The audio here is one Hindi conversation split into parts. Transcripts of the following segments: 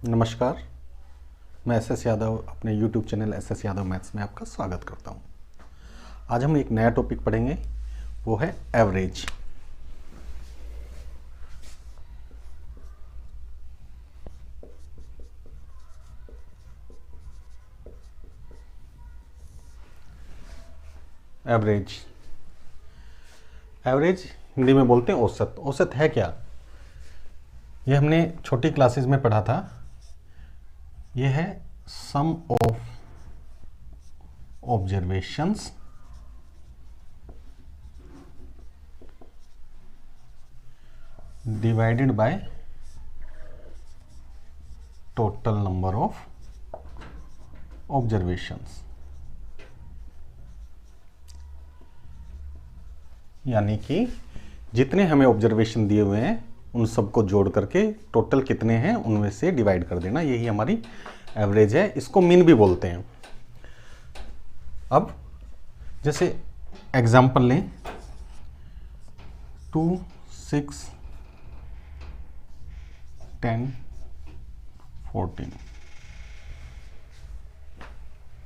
नमस्कार। मैं एस यादव अपने YouTube channel S Yadav maths में आपका स्वागत करता हूं। आज हम एक नया टॉपिक पढ़ेंगे, वो है एवरेज। एवरेज एवरेज हिंदी में बोलते हैं औसत। औसत है क्या? ये हमने छोटी क्लासेस में पढ़ा था। ये है sum of observations divided by total number of observations, यानी कि जितने हमें ऑब्जर्वेशन दिए हुए हैं उन सबको जोड़ करके टोटल कितने हैं उनमें से डिवाइड कर देना, यही हमारी एवरेज है। इसको मीन भी बोलते हैं। अब जैसे एग्जांपल लें, 2, 6, 10, 14,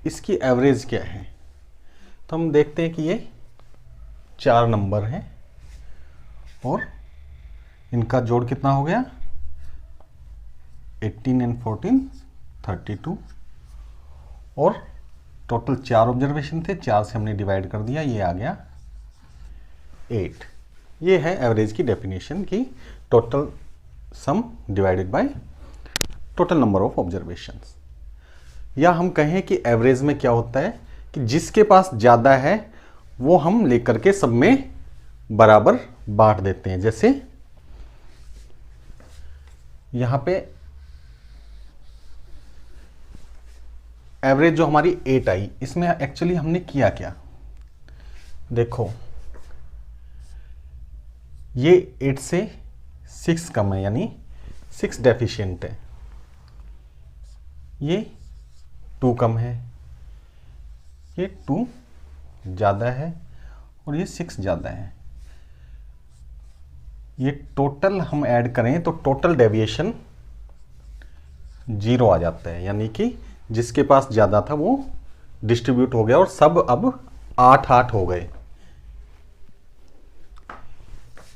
इसकी एवरेज क्या है? तो हम देखते हैं कि ये 4 नंबर हैं और इनका जोड़ कितना हो गया? 18 एंड 14 32, और टोटल 4 ऑब्जर्वेशन थे, 4 से हमने डिवाइड कर दिया, ये आ गया 8। ये है एवरेज की डेफिनेशन की total sum divided by total number of observations. या हम कहें कि एवरेज में क्या होता है कि जिसके पास ज़्यादा है वो हम लेकर के सब में बराबर बांट देते हैं। जैसे यहां पे एवरेज जो हमारी 8 आई, इसमें एक्चुअली हमने किया क्या? देखो, ये 8 से 6 कम है, यानी 6 डेफिशिएंट है। ये 2 कम है, ये 2 ज़्यादा है, और ये 6 ज़्यादा है। ये टोटल हम ऐड करें तो टोटल डेविएशन 0 आ जाता है, यानी कि जिसके पास ज़्यादा था वो डिस्ट्रीब्यूट हो गया और सब अब 8-8 हो गए।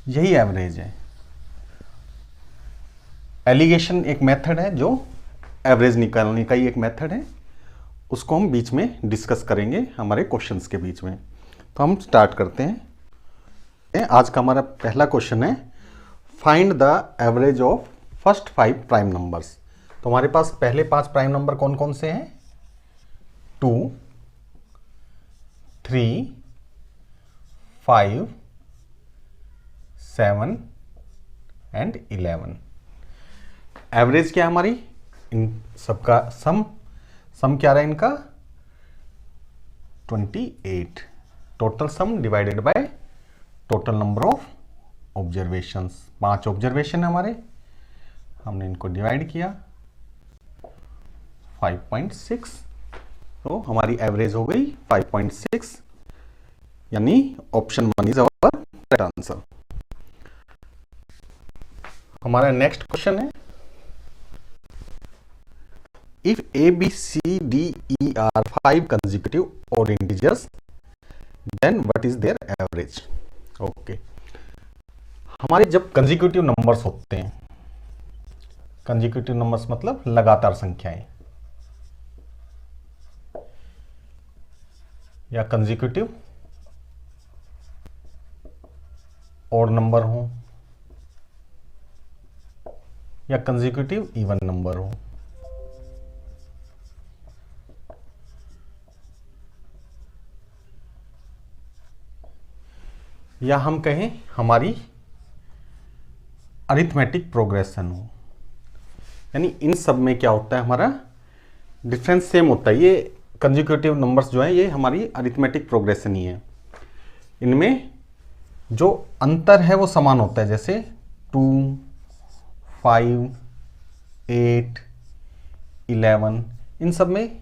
यही एवरेज है। एलिगेशन एक मेथड है जो एवरेज निकालने का ही एक मेथड है, उसको हम बीच में डिस्कस करेंगे हमारे क्वेश्चंस के बीच में। तो हम स्टार्ट करते हैं। आज का हमारा पहला क्वेश्चन है, find the average of first 5 prime numbers. तो हमारे पास पहले 5 प्राइम नंबर कौन कौन से हैं? 2, 3, 5, 7 एंड 11। एवरेज क्या है हमारी? इन सबका सम क्या रहा है इनका? 28। Total sum divided by total number of observations. 5 observation है हमारे, हमने इनको डिवाइड किया 5.6, तो हमारी एवरेज हो गई 5.6, यानी option 1 is our right answer. हमारा नेक्स्ट क्वेश्चन है, if A B C D E are 5 consecutive odd integers then what is their average? Okay, हमारे जब कंसेक्यूटिव नंबर्स होते हैं, कंसेक्यूटिव नंबर्स मतलब लगातार संख्याएं, या कंसेक्यूटिव ऑड नंबर हो या कंसेक्यूटिव इवन नंबर हो, या हम कहें हमारी अरिथमेटिक प्रोग्रेशन हो, यानी इन सब में क्या होता है, हमारा डिफरेंस सेम होता है। ये कंसेक्यूटिव नंबर्स जो है ये हमारी अरिथमेटिक प्रोग्रेशन ही है। इनमें जो अंतर है वो समान होता है, जैसे 2, 5, 8, 11, इन सब में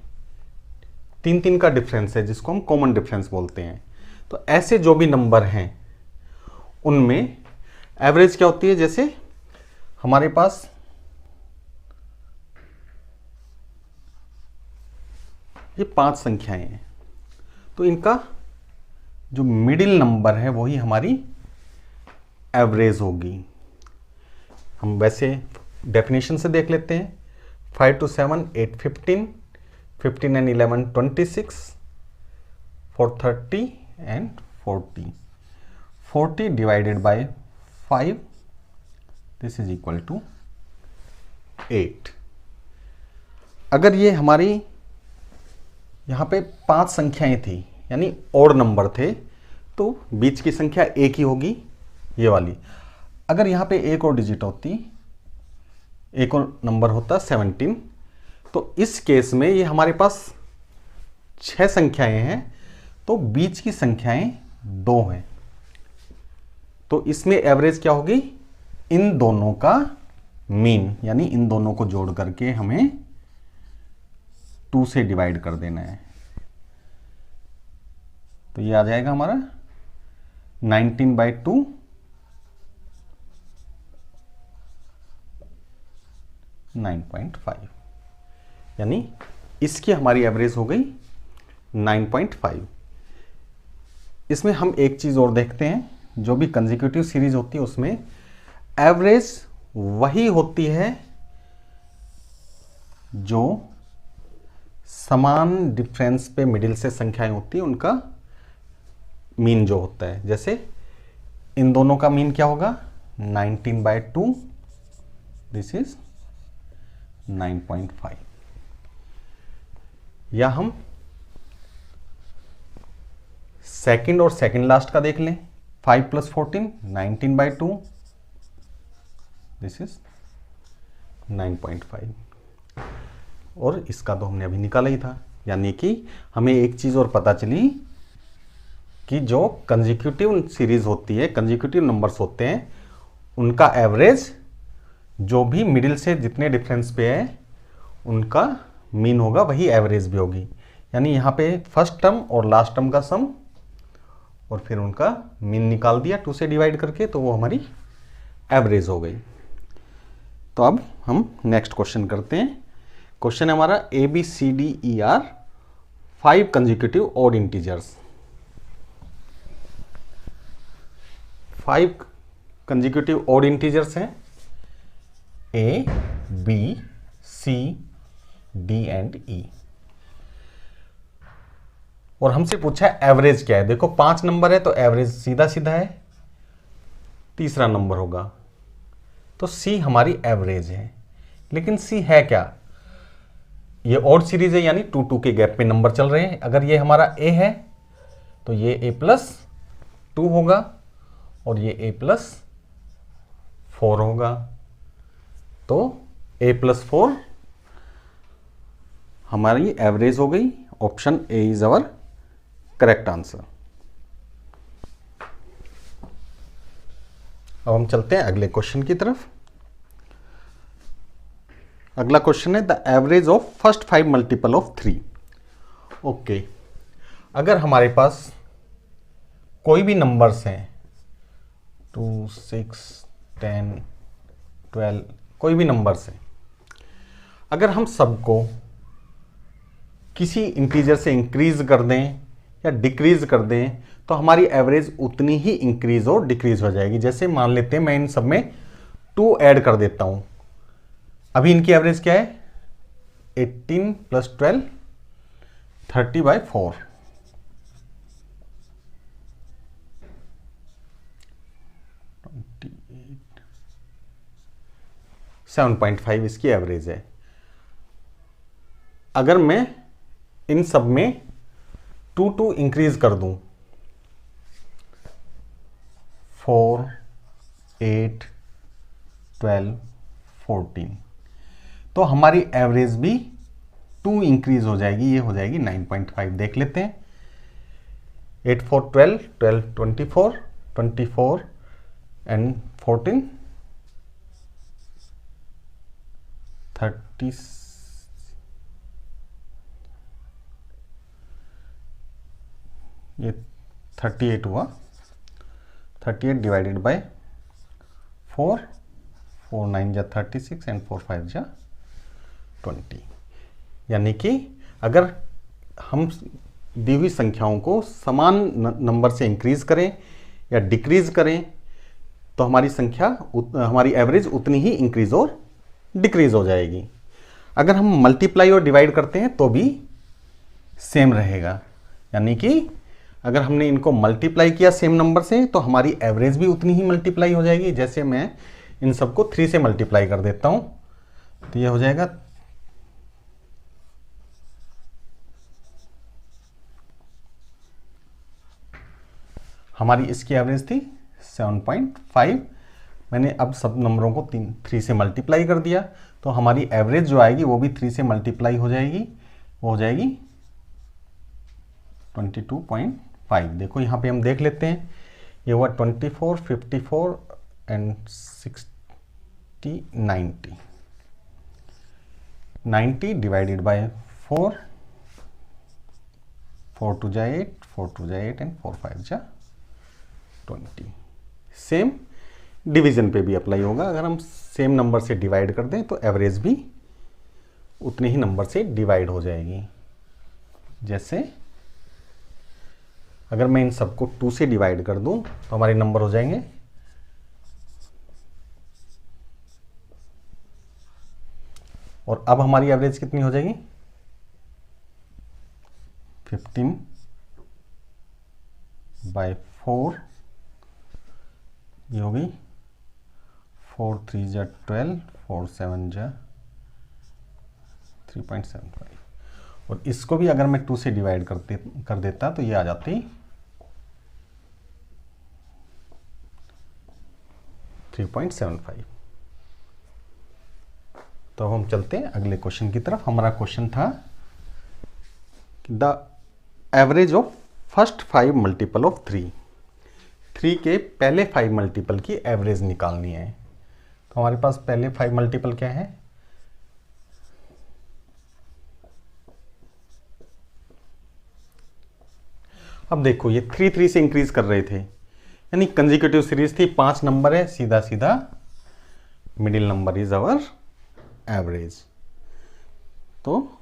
3-3 का डिफरेंस है, जिसको हम कॉमन डिफरेंस बोलते हैं। तो ऐसे जो भी नंबर हैं उनमें एवरेज क्या होती है? जैसे हमारे पास ये 5 संख्याएं हैं, तो इनका जो मिडिल नंबर है वही हमारी एवरेज होगी। हम वैसे डेफिनेशन से देख लेते हैं। 5 to 7 8 15, 15 and 11 26, 4 30 and 40, 40 divided by 5, this is equal to 8। अगर ये हमारी यहाँ पे 5 संख्याएं थी यानी ओड नंबर थे, तो बीच की संख्या एक ही होगी, ये वाली। अगर यहाँ पे एक और डिजिट होती, एक और नंबर होता 17, तो इस केस में ये हमारे पास 6 संख्याएं हैं, तो बीच की संख्याएं 2 हैं, तो इसमें एवरेज क्या होगी, इन दोनों का मीन, यानी इन दोनों को जोड़ करके हमें 2 से डिवाइड कर देना है। तो ये आ जाएगा हमारा 19/2 9.5, यानी इसकी हमारी एवरेज हो गई 9.5। इसमें हम एक चीज और देखते हैं, जो भी कंसेक्यूटिव सीरीज होती है उसमें एवरेज वही होती है जो समान डिफरेंस पे मिडिल से संख्याएं होती है, उनका मीन जो होता है। जैसे इन दोनों का मीन क्या होगा, 19/2, दिस इज 9.5। या हम सेकंड और सेकंड लास्ट का देख लें, 5 + 14 19/2, दिस इज 9.5। और इसका तो हमने अभी निकाला ही था, यानी कि हमें एक चीज और पता चली कि जो कंसेक्यूटिव सीरीज होती है, कंसेक्यूटिव नंबर्स होते हैं, उनका एवरेज जो भी मिडिल से जितने डिफरेंस पे है उनका मीन होगा, वही एवरेज भी होगी। यानी यहाँ पे फर्स्ट टर्म और लास्ट टर्म का सम और फिर उनका मीन निकाल दिया 2 से डिवाइड करके, तो वो हमारी एवरेज हो गई। तो अब हम नेक्स्ट क्वेश्चन करते हैं। क्वेश्चन है हमारा ABCDER 5 consecutive odd integers. 5 consecutive odd integers हैं, A, B, C, D and E। और हमसे पूछा है एवरेज क्या है। देखो 5 नंबर है तो एवरेज सीधा सीधा है, तीसरा नंबर होगा, तो C हमारी एवरेज है। लेकिन C है क्या, ये ऑड सीरीज है, यानी 2-2 के गैप में नंबर चल रहे हैं। अगर ये हमारा A है तो ये A+2 होगा और ये A+4 होगा, तो A+4 हमारी एवरेज हो गई। Option A is our correct answer. अब हम चलते हैं अगले क्वेश्चन की तरफ। अगला क्वेश्चन है the average of first 5 multiple of 3। Okay, अगर हमारे पास कोई भी नंबर्स हैं 2, 6, 10, 12, कोई भी नंबर्स हैं, अगर हम सबको किसी इंटीजर से इंक्रीज कर दें या डिक्रीज कर दें तो हमारी एवरेज उतनी ही इंक्रीज और डिक्रीज हो जाएगी। जैसे मान लेते हैं मैं इन सब में 2 ऐड कर देता हूं, अभी इनकी एवरेज क्या है, 18 + 12 30/4, 7.5 इसकी एवरेज है। अगर मैं इन सब में 2 इंक्रीज कर दूं, 4, 8, 12, 14, तो हमारी एवरेज भी 2 इंक्रीज हो जाएगी, ये हो जाएगी 9.5। देख लेते हैं, 8, 4, 12, 12, 24, 24 and 14, 30, ये 38 हुआ, 38 डिवाइडेड बाय 4, 4 9 जा 36 एंड 4 5 जा 20। यानी कि अगर हम दी हुई संख्याओं को समान नंबर से इंक्रीज करें या डिक्रीज करें तो हमारी संख्या हमारी एवरेज उतनी ही इंक्रीज और डिक्रीज हो जाएगी। अगर हम मल्टीप्लाई और डिवाइड करते हैं तो भी सेम रहेगा, यानी कि अगर हमने इनको मल्टीप्लाई किया सेम नंबर से तो हमारी एवरेज भी उतनी ही मल्टीप्लाई हो जाएगी। जैसे मैं इन सबको 3 से मल्टीप्लाई कर देता हूं तो ये हो जाएगा 3 हमारी इसकी एवरेज थी 7.5। मैंने अब सब नंबरों को 3 से मल्टीप्लाई कर दिया तो हमारी एवरेज जो आएगी वो भी 3 से मल्टीप्लाई हो जाएगी, वो हो जाएगी 22.5। देखो यहाँ पे हम देख लेते हैं, ये हुआ 24, 54 एंड 60, 90 डिवाइडेड बाय 4, 4 2 जा 8, 4 2 जा 8 एंड 4 5 जा 20। सेम डिवीजन पे भी अप्लाई होगा। अगर हम सेम नंबर से डिवाइड कर दें तो एवरेज भी उतने ही नंबर से डिवाइड हो जाएगी। जैसे अगर मैं इन सबको 2 से डिवाइड कर दूं तो हमारे नंबर हो जाएंगे 4। और अब हमारी एवरेज कितनी हो जाएगी 15/4, ये होगी 4 3 जा 12, 4 7 जा 3.75। और इसको भी अगर मैं 2 से डिवाइड कर देता तो ये आ जाती 3.75। तो हम चलते हैं अगले क्वेश्चन की तरफ। हमारा क्वेश्चन था the average of first 5 multiple of 3 के पहले 5 मल्टीपल की एवरेज निकालनी है। तो हमारे पास पहले 5 मल्टीपल क्या है, अब देखो ये 3 3 से इंक्रीज कर रहे थे, यानी कंसेक्यूटिव सीरीज थी, 5 नंबर है, सीधा सीधा middle number is our average. तो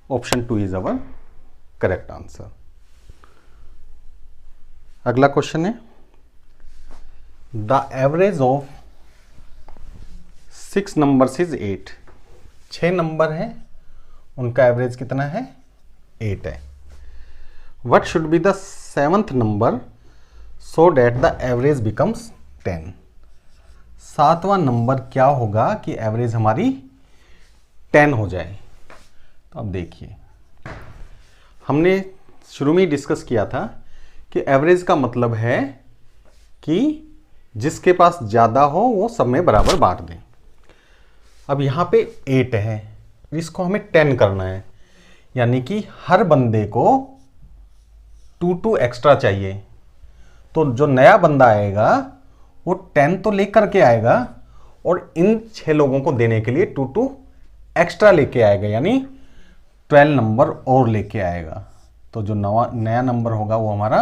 option 2 is our correct answer. अगला क्वेश्चन है the average of 6 numbers is 8। 6 number है, उनका एवरेज कितना है 8 है। What should be the 7th number so that the average becomes 10? 7वां number क्या होगा कि एवरेज हमारी 10 हो जाए। तो अब देखिए, हमने शुरू में ही डिस्कस किया था कि एवरेज का मतलब है कि जिसके पास ज़्यादा हो वो सब में बराबर बांट दें। अब यहाँ पे 8 है, इसको हमें 10 करना है, यानी कि हर बंदे को 2 एक्स्ट्रा चाहिए। तो जो नया बंदा आएगा वो 10 तो लेकर के आएगा और इन 6 लोगों को देने के लिए 2 एक्स्ट्रा लेके आएगा, यानी 12 नंबर और लेके आएगा। तो जो नया नंबर होगा वो हमारा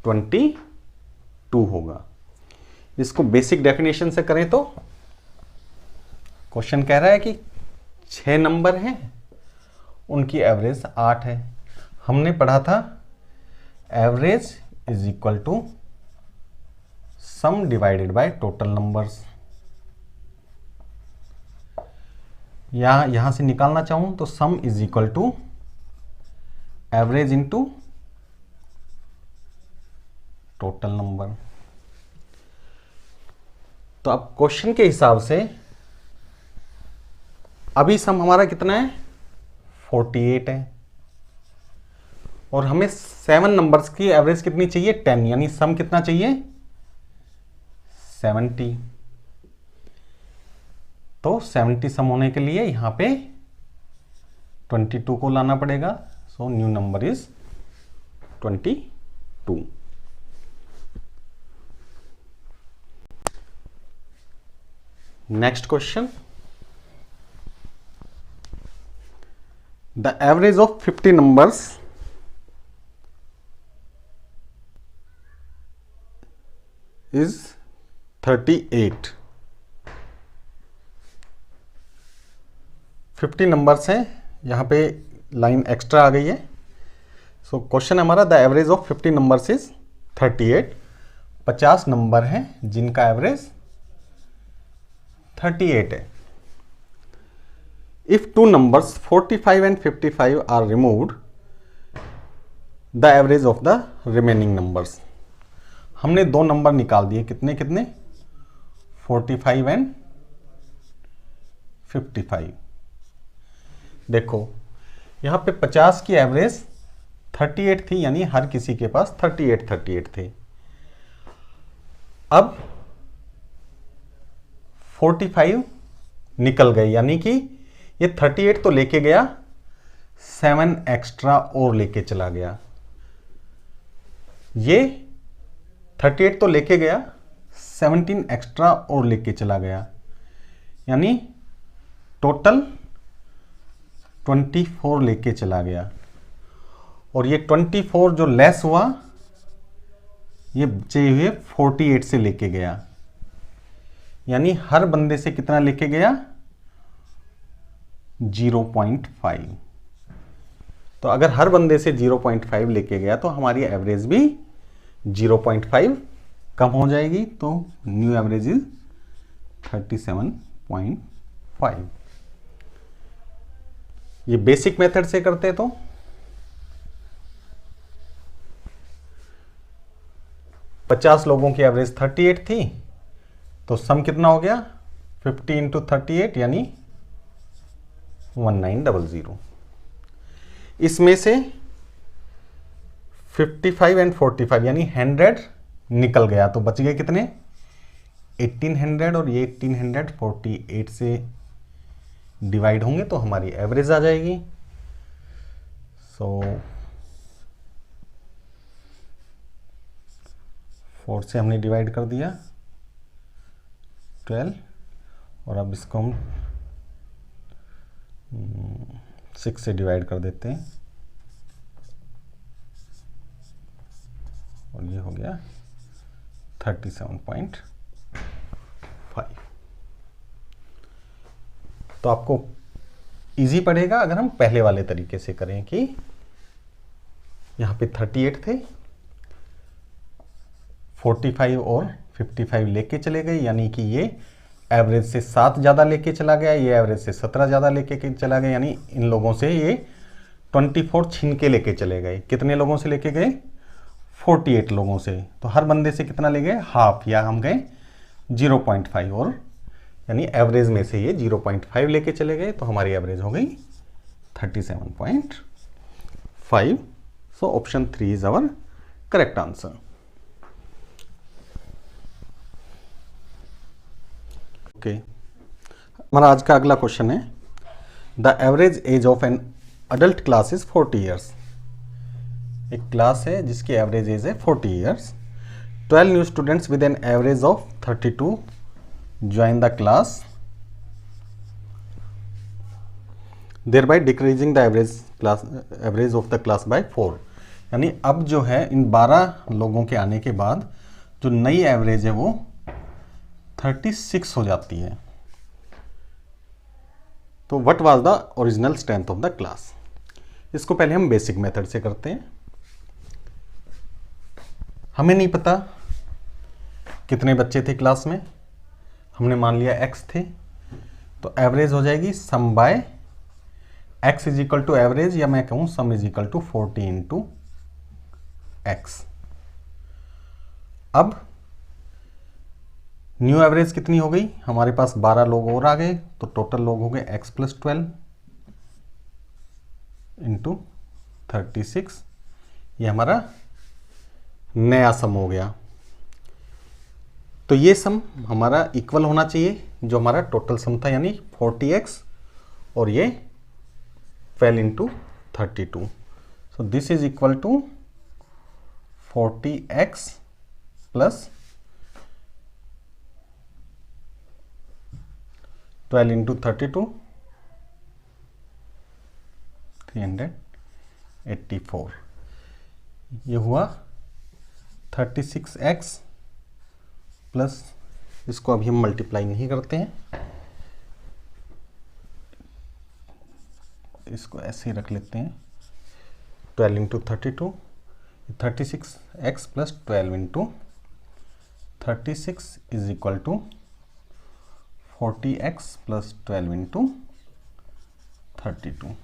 22 होगा। इसको बेसिक डेफिनेशन से करें तो क्वेश्चन कह रहा है कि 6 नंबर हैं, उनकी एवरेज 8 है। हमने पढ़ा था average is equal to sum divided by total numbers. यहां से निकालना चाहूं तो sum is equal to average into total number. तो अब क्वेश्चन के हिसाब से अभी सम हमारा कितना है 48 है और हमें 7 नंबर्स की एवरेज कितनी चाहिए 10, यानी सम कितना चाहिए 70। तो 70 सम होने के लिए यहां पे 22 को लाना पड़ेगा। So new number is 22। Next question, the average of 50 numbers is 38। 50 numbers हैं, यहाँ पे लाइन एक्स्ट्रा आ गई है। सो क्वेश्चन हमारा the average of 50 numbers is 38। 50 number हैं जिनका एवरेज 38 है। If two numbers 45 and 55 are removed the average of the remaining numbers. हमने दो नंबर निकाल दिए, कितने कितने, 45 एंड 55। देखो यहां पे 50 की एवरेज 38 थी, यानी हर किसी के पास 38 थे। अब 45 निकल गए, यानी कि ये 38 तो लेके गया, 7 एक्स्ट्रा और लेके चला गया। ये 38 तो लेके गया, 17 एक्स्ट्रा और लेके चला गया, यानी टोटल 24 लेके चला गया। और ये 24 जो लेस हुआ, ये बचे हुए 48 से लेके गया, यानी हर बंदे से कितना लेके गया, 0.5। तो अगर हर बंदे से 0.5 लेके गया तो हमारी एवरेज भी 0.5 कम हो जाएगी। तो न्यू एवरेज इज 37.5। ये बेसिक मेथड से करते तो 50 लोगों की एवरेज 38 थी, तो सम कितना हो गया, 50 इंटू 38 यानी 1900। इसमें से 55 एंड 45 यानी 100 निकल गया, तो बच गए कितने, 1800, और ये 1800 48 से डिवाइड होंगे तो हमारी एवरेज आ जाएगी। सो 4 से हमने डिवाइड कर दिया 12, और अब इसको हम 6 से डिवाइड कर देते हैं, और ये हो गया 37.5। तो आपको इजी पड़ेगा अगर हम पहले वाले तरीके से करें कि यहाँ पे 38 थे, 45 और 55 लेके चले गए, यानी कि ये एवरेज से 7 ज़्यादा लेके चला गया, ये एवरेज से 17 ज़्यादा लेके चला गया, यानी इन लोगों से ये 24 छीन के लेके चले गए। कितने लोगों से लेके गए, 48 लोगों से। तो हर बंदे से कितना ले गए, हाफ, या हम गए 0.5, और यानी एवरेज में से ये 0.5 लेके चले गए, तो हमारी एवरेज हो गई 37.5। So option 3 is our correct answer. Okay, हमारा आज का अगला क्वेश्चन है the average age of an adult class is 40 years. एक क्लास है जिसकी एवरेज एज है 40 years. 12 new students with an average of 32 join the class, thereby decreasing the average of the class by 4। यानी अब जो है इन 12 लोगों के आने के बाद जो नई एवरेज है वो 36 हो जाती है। तो what was the original strength of the class. इसको पहले हम बेसिक मेथड से करते हैं। हमें नहीं पता कितने बच्चे थे क्लास में, हमने मान लिया x थे, तो एवरेज हो जाएगी sum by x is equal to average, या मैं कहूं sum is equal to 40 into x. अब न्यू एवरेज कितनी हो गई, हमारे पास 12 लोग और आ गए, तो टोटल लोग हो गए x प्लस 12 इंटू 36। ये हमारा नया सम हो गया। तो ये सम हमारा इक्वल होना चाहिए जो हमारा टोटल सम था, यानी 40x और ये 12 into 32। So this is equal to 40x plus 12 into 32, 384। ये हुआ 36x प्लस, इसको अभी हम मल्टीप्लाई नहीं करते हैं, तो इसको ऐसे ही रख लेते हैं, 12 into 32, 36x plus 12 into 36 is equal to 40x plus 12 into 32।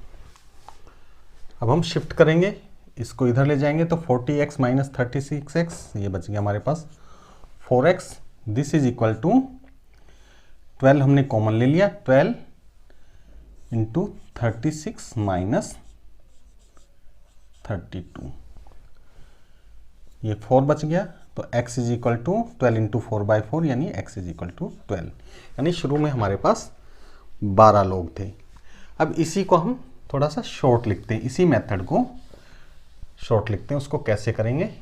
अब हम शिफ्ट करेंगे, इसको इधर ले जाएंगे तो 40x माइनस 36x, ये बच गया हमारे पास 4x। This is equal to 12 हमने कॉमन ले लिया, 12 इंटू 36 माइनस 32, ये 4 बच गया। तो x is equal to 12 into 4/4 यानी x इज इक्वल टू 12। यानी शुरू में हमारे पास 12 लोग थे। अब इसी को हम थोड़ा सा शॉर्ट लिखते हैं, इसी मेथड को शॉर्ट लिखते हैं। उसको कैसे करेंगे,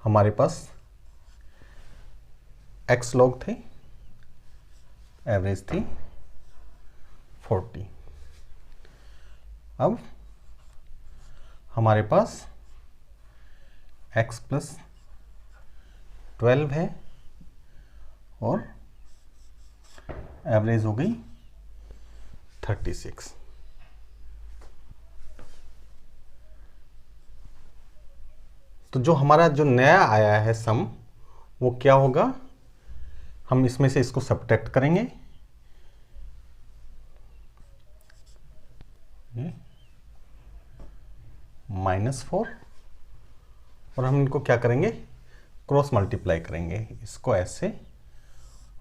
हमारे पास x लोग थे, एवरेज थी 40। अब हमारे पास x प्लस 12 है और एवरेज हो गई 36। तो जो हमारा जो नया आया है सम, वो क्या होगा, हम इसमें से इसको सब्ट्रैक्ट करेंगे, -4, और हम इनको क्या करेंगे, क्रॉस मल्टीप्लाई करेंगे, इसको ऐसे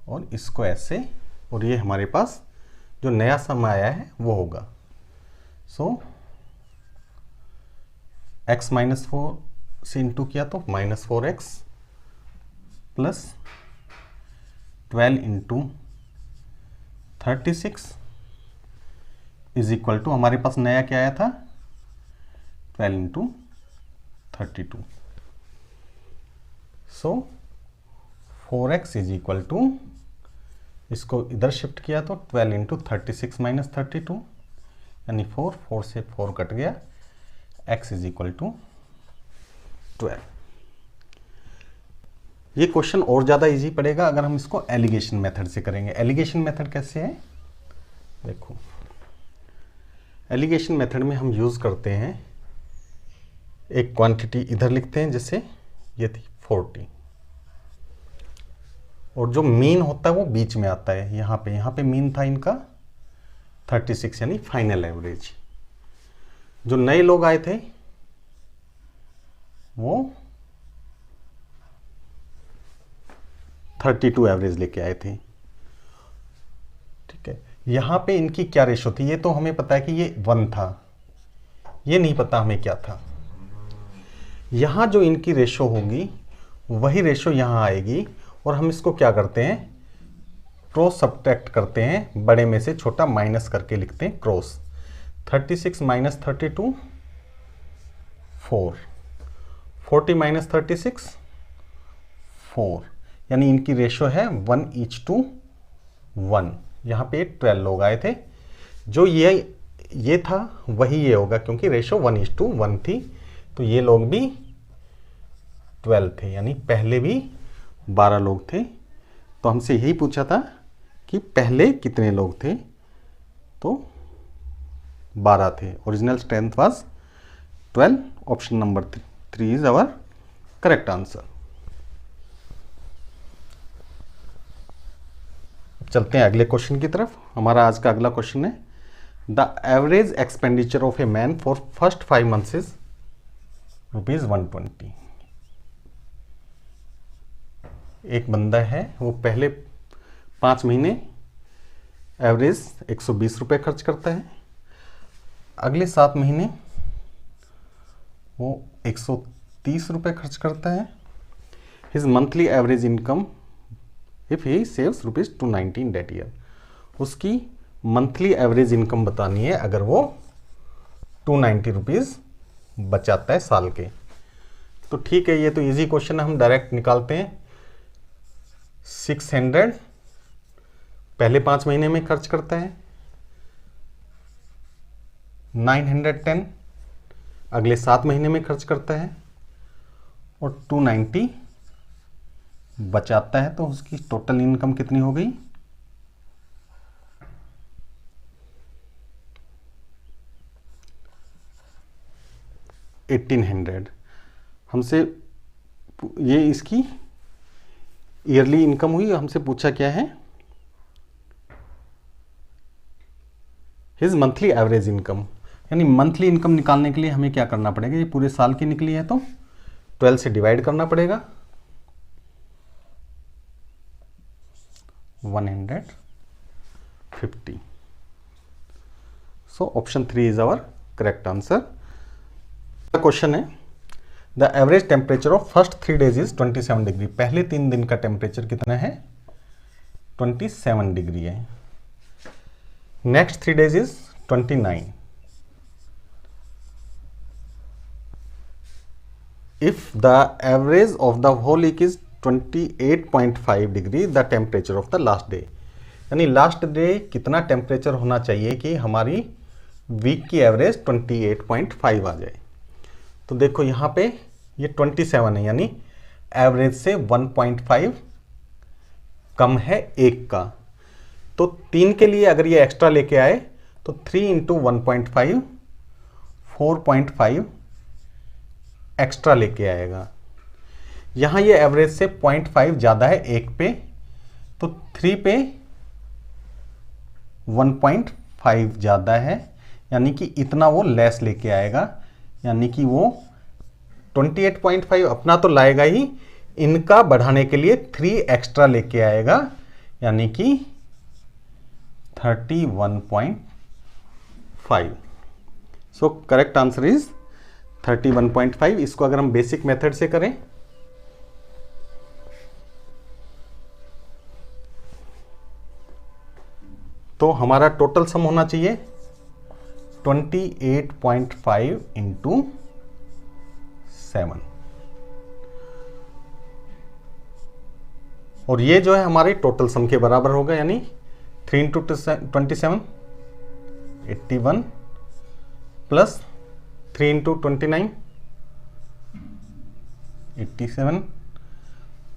और इसको ऐसे, और ये हमारे पास जो नया सम आया है वो होगा। सो x माइनस 4 से इंटू किया तो -4x plus 12 into 36 is equal to, हमारे पास नया क्या आया था, 12 into 32। So 4x is equal to, इसको इधर शिफ्ट किया तो 12 इंटू 36 माइनस 32 यानी 4, 4 से 4 कट गया, x इज इक्वल टू 12। ये क्वेश्चन और ज़्यादा इजी पड़ेगा अगर हम इसको एलिगेशन मेथड से करेंगे। एलिगेशन मेथड कैसे है, देखो, एलिगेशन मेथड में हम यूज़ करते हैं, एक क्वांटिटी इधर लिखते हैं, जैसे ये थी 40, और जो मीन होता है वो बीच में आता है, यहाँ पे मीन था इनका 36 यानी फाइनल एवरेज। जो नए लोग आए थे वो 32 एवरेज लेके आए थे, ठीक है। यहाँ पे इनकी क्या रेशो थी, ये तो हमें पता है कि ये 1 था, ये नहीं पता हमें क्या था। यहाँ जो इनकी रेशो होगी वही रेशो यहाँ आएगी, और हम इसको क्या करते हैं, क्रॉस सब्ट्रैक्ट करते हैं, बड़े में से छोटा माइनस करके लिखते हैं क्रॉस। 36 माइनस 32 4, 40 माइनस 36 4, यानी इनकी रेशो है 1:1। यहाँ पे 12 लोग आए थे, जो ये था वही ये होगा, क्योंकि रेशो 1:1 थी, तो ये लोग भी 12 थे, यानी पहले भी 12 लोग थे। तो हमसे यही पूछा था कि पहले कितने लोग थे, तो 12 थे। Original strength was 12। Option number 3 is our correct answer. चलते हैं अगले क्वेश्चन की तरफ। हमारा आज का अगला क्वेश्चन है, the average expenditure of a man for first 5 months is ₹120। एक बंदा है, वो पहले 5 महीने एवरेज 120 रुपये खर्च करता है, अगले 7 महीने वो 130 रुपये खर्च करता है। His monthly average income if he saves ₹290 in that year. उसकी मंथली एवरेज इनकम बतानी है अगर वो 290 रुपीज़ बचाता है साल के। तो ठीक है, ये तो इजी क्वेश्चन है, हम डायरेक्ट निकालते हैं। 600 पहले 5 महीने में खर्च करता है, 910 अगले 7 महीने में खर्च करता है, और 290 बचाता है। तो उसकी टोटल इनकम कितनी हो गई, 1800। हमसे ये इसकी ईयरली इनकम हुई, हमसे पूछा क्या है, हिज मंथली एवरेज इनकम। यानी मंथली इनकम निकालने के लिए हमें क्या करना पड़ेगा, ये पूरे साल की निकली है तो 12 से डिवाइड करना पड़ेगा, 150। So option 3 is our correct answer. Question है the average temperature of first 3 days is 27 degree. पहले 3 दिन का टेम्परेचर कितना है, 27 डिग्री है। Next 3 days is 29। If the average of the whole week is 28.5 degree the temperature of the last day. यानी लास्ट डे कितना टेम्परेचर होना चाहिए कि हमारी वीक की एवरेज 28.5 आ जाए। तो देखो यहाँ पे ये 27 है, यानी एवरेज से 1.5 कम है 1 का। तो 3 के लिए अगर ये एक्स्ट्रा लेके आए तो 3 इंटू 1.5 4.5 एक्स्ट्रा लेके आएगा। यहां ये एवरेज से 0.5 ज्यादा है 1 पे, तो 3 पे 1.5 ज्यादा है, यानी कि इतना वो लेस लेके आएगा। यानी कि वो 28.5 अपना तो लाएगा ही, इनका बढ़ाने के लिए 3 एक्स्ट्रा लेके आएगा, यानी कि 31.5। So correct answer is 31.5। इसको अगर हम बेसिक मेथड से करें तो हमारा टोटल सम होना चाहिए 28.5 इंटू 7, और ये जो है हमारे टोटल सम के बराबर होगा, यानी 3 इंटू 27 81 प्लस 3 इंटू 29 87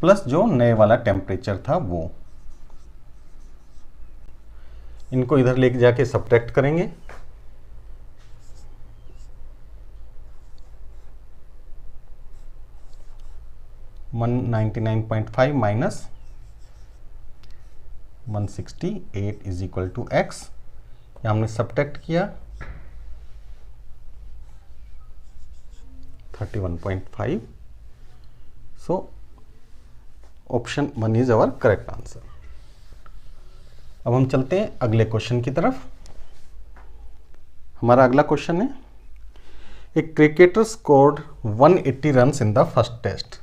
प्लस जो नए वाला टेम्परेचर था वो। इनको इधर लेके जाके सब्ट्रैक्ट करेंगे, (199.5 minus 168 is equal to X. यहां हमने सब्ट्रैक्ट किया 31.5। So option 1 is our correct answer. अब हम चलते हैं अगले क्वेश्चन की तरफ। हमारा अगला क्वेश्चन है a cricketer scored 180 runs in the first test.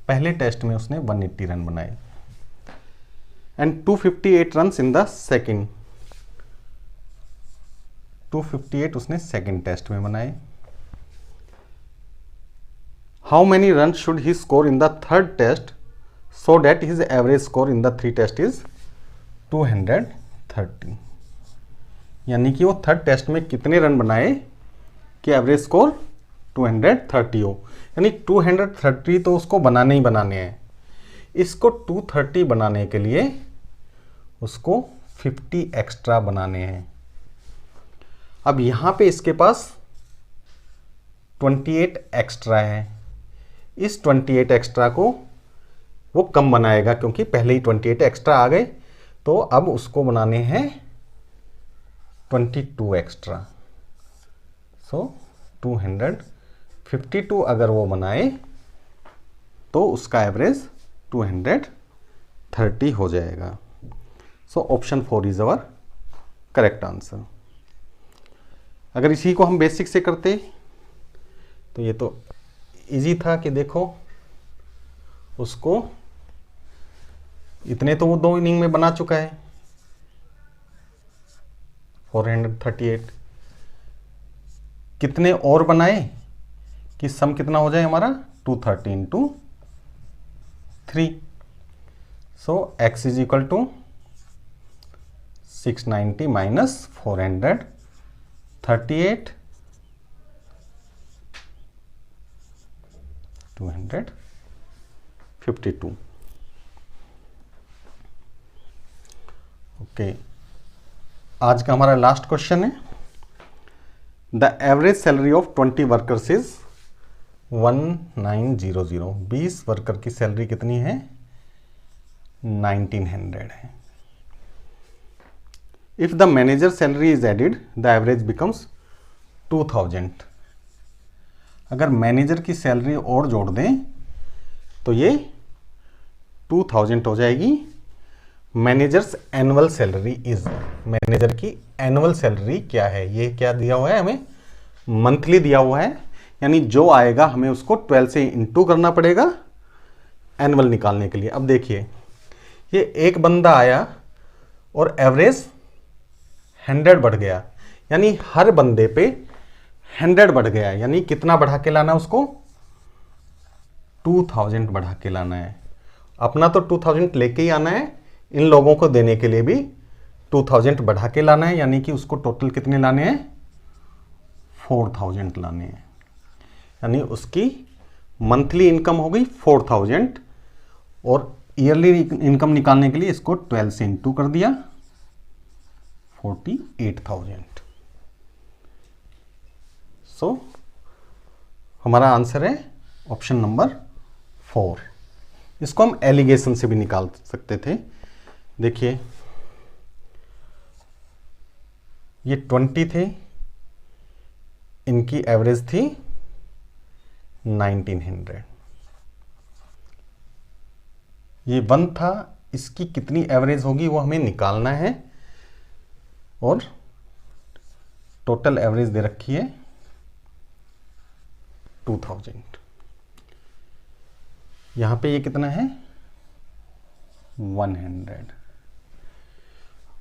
पहले टेस्ट में उसने 180 रन बनाए, and 258 runs in the second. 258 उसने सेकेंड टेस्ट में बनाए। How many runs should he score in the third test so that his average score in the 3 test is 230? यानी कि वो थर्ड टेस्ट में कितने रन बनाए कि एवरेज स्कोर 230 हो। यानी 230 तो उसको बनाने ही बनाने हैं। इसको 230 बनाने के लिए उसको 50 एक्स्ट्रा बनाने हैं। अब यहां पे इसके पास 28 एक्स्ट्रा है। इस 28 एक्स्ट्रा को वो कम बनाएगा क्योंकि पहले ही 28 एक्स्ट्रा आ गए, तो अब उसको बनाने हैं 22 एक्स्ट्रा। सो 252 अगर वो बनाए तो उसका एवरेज 230 हो जाएगा। So option 4 is our correct answer. अगर इसी को हम बेसिक से करते तो ये तो इजी था कि देखो उसको इतने तो वो 2 इनिंग में बना चुका है 438। कितने और बनाए कि सम कितना हो जाए हमारा 230 इंटू 3। सो x is equal to 690 minus 438 252। Okay, आज का हमारा लास्ट क्वेश्चन है the average salary of 20 workers is 1900। 20 worker की सैलरी कितनी है? 1900 है। If the manager salary is added the average becomes 2000। अगर मैनेजर की सैलरी और जोड़ दें तो ये 2000 हो जाएगी। Managers annual salary is, manager की एनुअल सैलरी क्या है? ये क्या दिया हुआ है हमें? मंथली दिया हुआ है, यानी जो आएगा हमें उसको 12 से इंटू करना पड़ेगा एनुअल निकालने के लिए। अब देखिए, ये एक बंदा आया और एवरेज 100 बढ़ गया, यानी हर बंदे पे 100 बढ़ गया, यानी कितना बढ़ा के लाना उसको? 2000 बढ़ा के लाना है। अपना तो 2000 लेके ही आना है, इन लोगों को देने के लिए भी 2000 बढ़ा के लाना है, यानी कि उसको टोटल कितने लाने हैं? 4000 लाने हैं। यानी उसकी मंथली इनकम हो गई 4000 और ईयरली इनकम निकालने के लिए इसको 12 से इंटू कर दिया, 48,000। सो हमारा आंसर है ऑप्शन नंबर 4। इसको हम एलिगेशन से भी निकाल सकते थे। देखिए, ये 20 थे, इनकी एवरेज थी 1900। ये 1 था, इसकी कितनी एवरेज होगी वो हमें निकालना है, और टोटल एवरेज दे रखी है 2000। यहां पे ये कितना है? 100।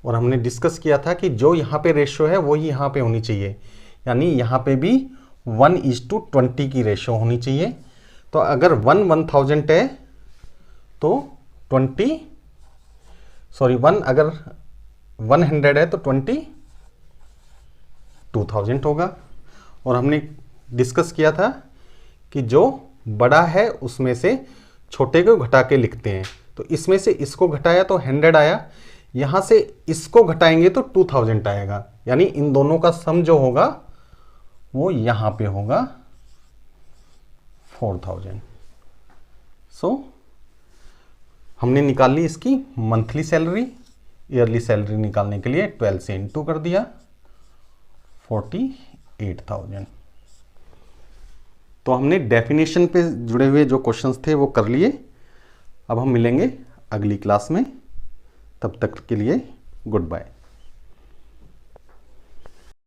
और हमने डिस्कस किया था कि जो यहां पे रेशियो है वो ही यहां पे होनी चाहिए, यानी यहां पे भी 1:20 की रेशियो होनी चाहिए। तो अगर 1000 है तो 1 अगर 100 है तो 2000 होगा। और हमने डिस्कस किया था कि जो बड़ा है उसमें से छोटे को घटा के लिखते हैं, तो इसमें से इसको घटाया तो 100 आया, यहां से इसको घटाएंगे तो 2000 आएगा, यानी इन दोनों का सम जो होगा वो यहां पे होगा 4000। सो हमने निकाल ली इसकी मंथली सैलरी। ईयरली सैलरी निकालने के लिए 12 से इंटू कर दिया, 48,000। तो हमने डेफिनेशन पे जुड़े हुए जो क्वेश्चंस थे वो कर लिए। अब हम मिलेंगे अगली क्लास में, तब तक के लिए गुड बाय।